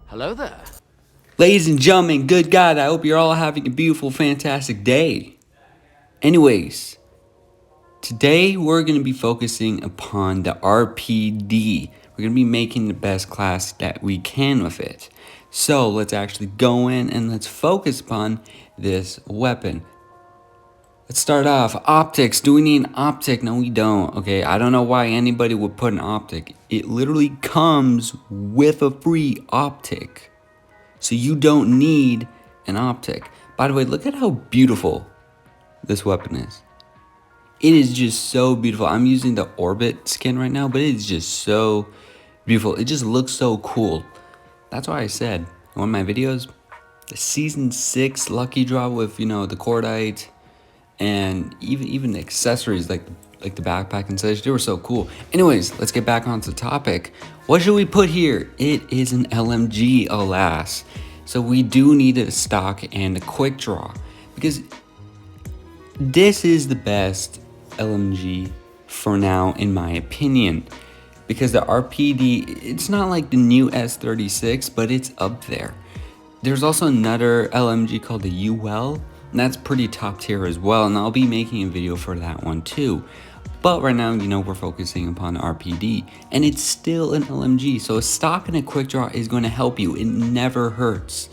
Hello there. Ladies and gentlemen, good God, I hope you're all having a beautiful, fantastic day. Anyways, today we're going to be focusing upon the RPD. We're going to be making the best class that we can with it. So let's actually go in and let's focus upon this weapon. Let's start off. Optics. Do we need an optic? No, we don't. Okay, I don't know why anybody would put an optic. It literally comes with a free optic. So you don't need an optic. By the way, look at how beautiful this weapon is. It is just so beautiful. I'm using the Orbit skin right now, but it is just so beautiful. It just looks so cool. That's why I said in one of my videos, the season 6 lucky draw with, the cordite and even the accessories like the backpack and such, they were so cool. Anyways, let's get back onto the topic. What should we put here? It is an LMG, alas. So we do need a stock and a quick draw because this is the best LMG for now, in my opinion. Because the RPD, it's not like the new S36, but it's up there. There's also another LMG called the UL, and that's pretty top tier as well, and I'll be making a video for that one too. But right now, we're focusing upon RPD, and it's still an LMG, so a stock and a quick draw is going to help you. It never hurts.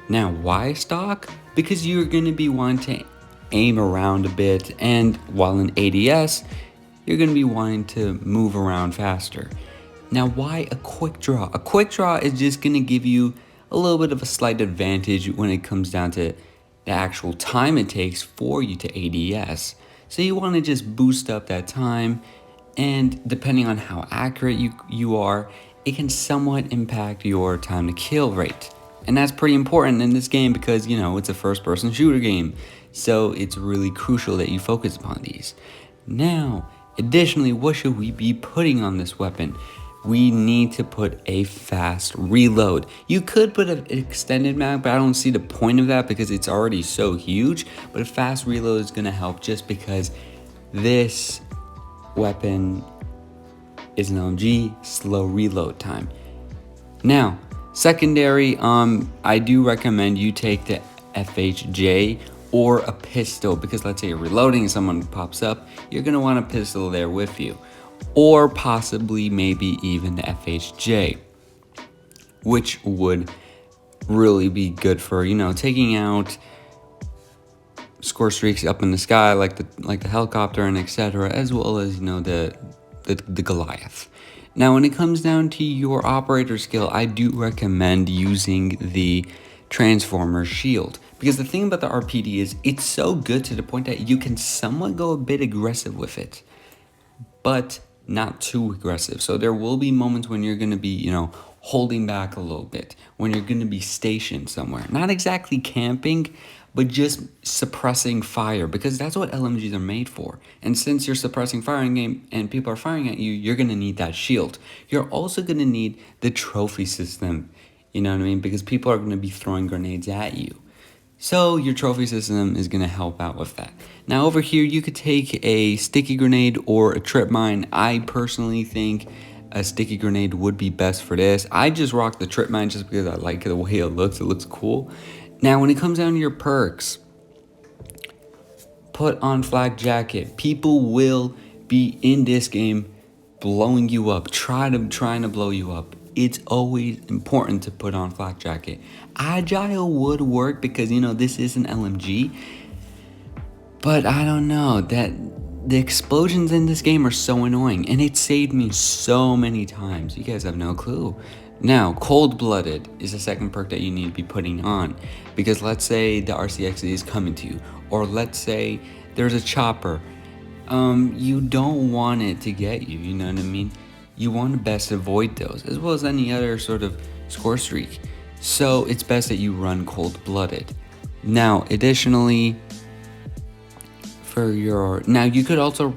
Now, why stock? Because you're going to be wanting to aim around a bit, and while in ADS, you're going to be wanting to move around faster. Now, why a quick draw? A quick draw is just going to give you a little bit of a slight advantage when it comes down to the actual time it takes for you to ADS. So you want to just boost up that time, and depending on how accurate you are, it can somewhat impact your time to kill rate. And that's pretty important in this game because, it's a first-person shooter game. So it's really crucial that you focus upon these. Now, additionally, what should we be putting on this weapon? We need to put a fast reload. You could put an extended mag, but I don't see the point of that because it's already so huge. But a fast reload is going to help just because this weapon is an LMG, slow reload time. Now, secondary, I do recommend you take the FHJ or a pistol because let's say you're reloading and someone pops up, you're going to want a pistol there with you. Or possibly maybe even the FHJ, which would really be good for, taking out score streaks up in the sky like the helicopter and etc., as well as, the Goliath. Now, when it comes down to your operator skill, I do recommend using the Transformer Shield. Because the thing about the RPD is it's so good to the point that you can somewhat go a bit aggressive with it, but not too aggressive. So there will be moments when you're going to be, holding back a little bit, when you're going to be stationed somewhere. Not exactly camping, but just suppressing fire, because that's what LMGs are made for. And since you're suppressing fire in game and people are firing at you, you're going to need that shield. You're also going to need the trophy system, because people are going to be throwing grenades at you. So your trophy system is going to help out with that. Now over here, you could take a sticky grenade or a trip mine. I personally think a sticky grenade would be best for this. I just rock the trip mine just because I like the way it looks. It looks cool. Now when it comes down to your perks, put on flak jacket. People will be in this game blowing you up, trying to blow you up. It's always important to put on flak jacket. Agile would work because this is an LMG, but I don't know, that the explosions in this game are so annoying, and it saved me so many times. You guys have no clue. Now, Coldblooded is the second perk that you need to be putting on, because let's say the RCX is coming to you, or let's say there's a chopper. You don't want it to get you, you know what I mean? You want to best avoid those, as well as any other sort of score streak. So it's best that you run Cold-Blooded. Now, additionally, now you could also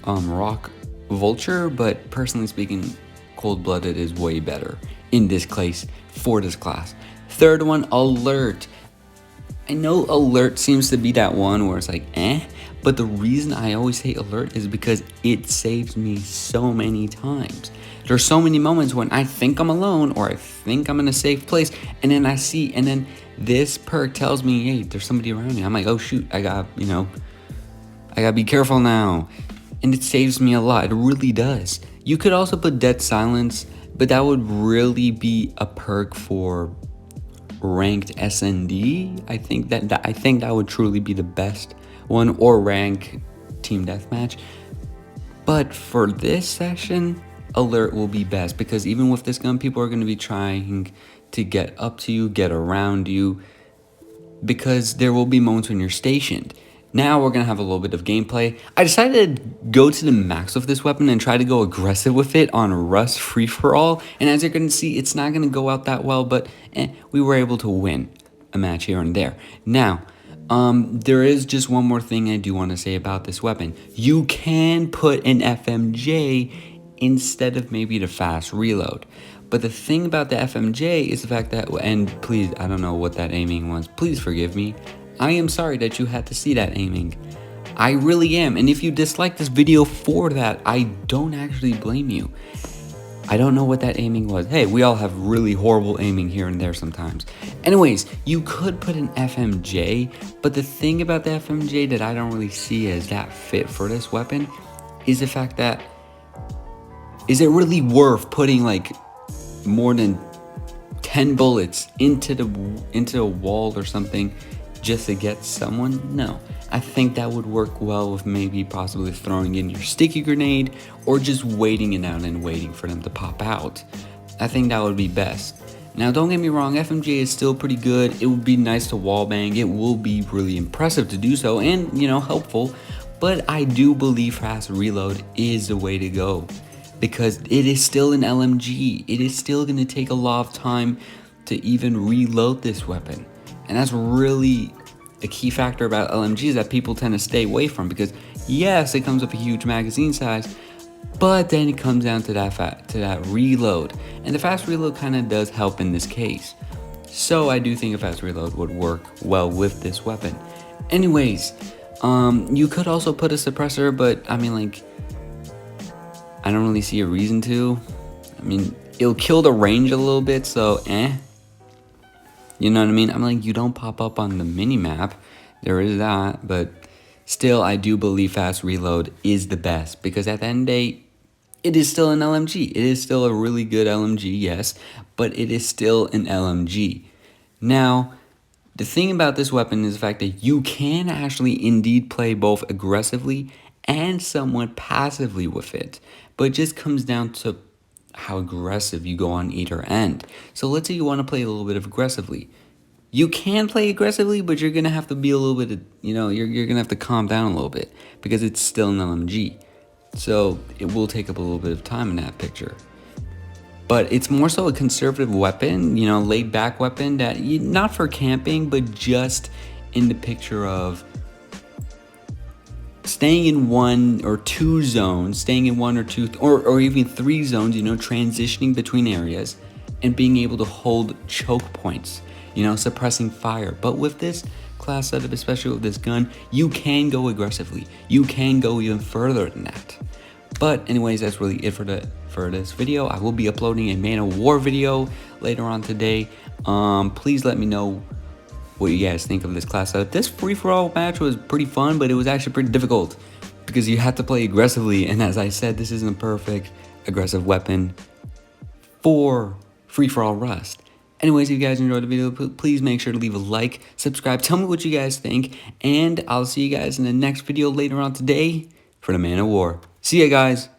rock Vulture, but personally speaking, Cold-Blooded is way better in this case for this class. Third one, Alert. I know Alert seems to be that one where it's like, but the reason I always hate Alert is because it saves me so many times. There's so many moments when I think I'm alone or I think I'm in a safe place. And then and then this perk tells me, hey, there's somebody around me. I'm like, oh shoot, I gotta be careful now. And it saves me a lot, it really does. You could also put Dead Silence, but that would really be a perk for ranked SND. I think that would truly be the best one, or rank team deathmatch. But for this session, alert will be best, because even with this gun, people are going to be trying to get up to you, get around you, because there will be moments when you're stationed. Now we're going to have a little bit of gameplay. I decided to go to the max with this weapon and try to go aggressive with it on Rust free-for-all. And as you're going to see, it's not going to go out that well, but we were able to win a match here and there. Now, there is just one more thing I do want to say about this weapon. You can put an FMJ instead of maybe the fast reload. But the thing about the FMJ is the fact that, and please, I don't know what that aiming was. Please forgive me. I am sorry that you had to see that aiming. I really am. And if you dislike this video for that, I don't actually blame you. I don't know what that aiming was. Hey, we all have really horrible aiming here and there sometimes. Anyways, you could put an FMJ, but the thing about the FMJ that I don't really see as that fit for this weapon is the fact that, is it really worth putting like more than 10 bullets into a wall or something just to get someone? No. I think that would work well with maybe possibly throwing in your sticky grenade, or just waiting it out and waiting for them to pop out. I think that would be best. Now don't get me wrong, FMJ is still pretty good. It would be nice to wallbang. It will be really impressive to do so, and helpful. But I do believe fast reload is the way to go, because it is still an LMG. It is still going to take a lot of time to even reload this weapon. And that's really a key factor about LMGs that people tend to stay away from, because yes, it comes with a huge magazine size, but then it comes down to that reload. And the fast reload kind of does help in this case. So I do think a fast reload would work well with this weapon. Anyways, you could also put a suppressor, but I mean, like, I don't really see a reason to. I mean, it'll kill the range a little bit, so you know what I mean? I'm like, you don't pop up on the mini-map. There is that, but still, I do believe fast reload is the best, because at the end of the day, it is still an LMG. It is still a really good LMG, yes, but it is still an LMG. Now, the thing about this weapon is the fact that you can actually indeed play both aggressively and somewhat passively with it, but it just comes down to how aggressive you go on either end. So let's say you want to play a little bit of aggressively. You can play aggressively, but you're going to have to be a little bit, you're going to have to calm down a little bit, because it's still an LMG. So it will take up a little bit of time in that picture. But it's more so a conservative weapon, laid back weapon that, not for camping, but just in the picture of staying in one or two zones, or even three zones, transitioning between areas and being able to hold choke points, suppressing fire. But with this class setup, especially with this gun, you can go aggressively. You can go even further than that. But anyways, that's really it for this video. I will be uploading a Man of War video later on today. Please let me know what you guys think of this class setup. This free-for-all match was pretty fun, but it was actually pretty difficult because you had to play aggressively, and as I said, this isn't a perfect aggressive weapon for free-for-all Rust. Anyways, if you guys enjoyed the video, please make sure to leave a like, subscribe, tell me what you guys think, and I'll see you guys in the next video later on today for the Man of War. See ya, guys!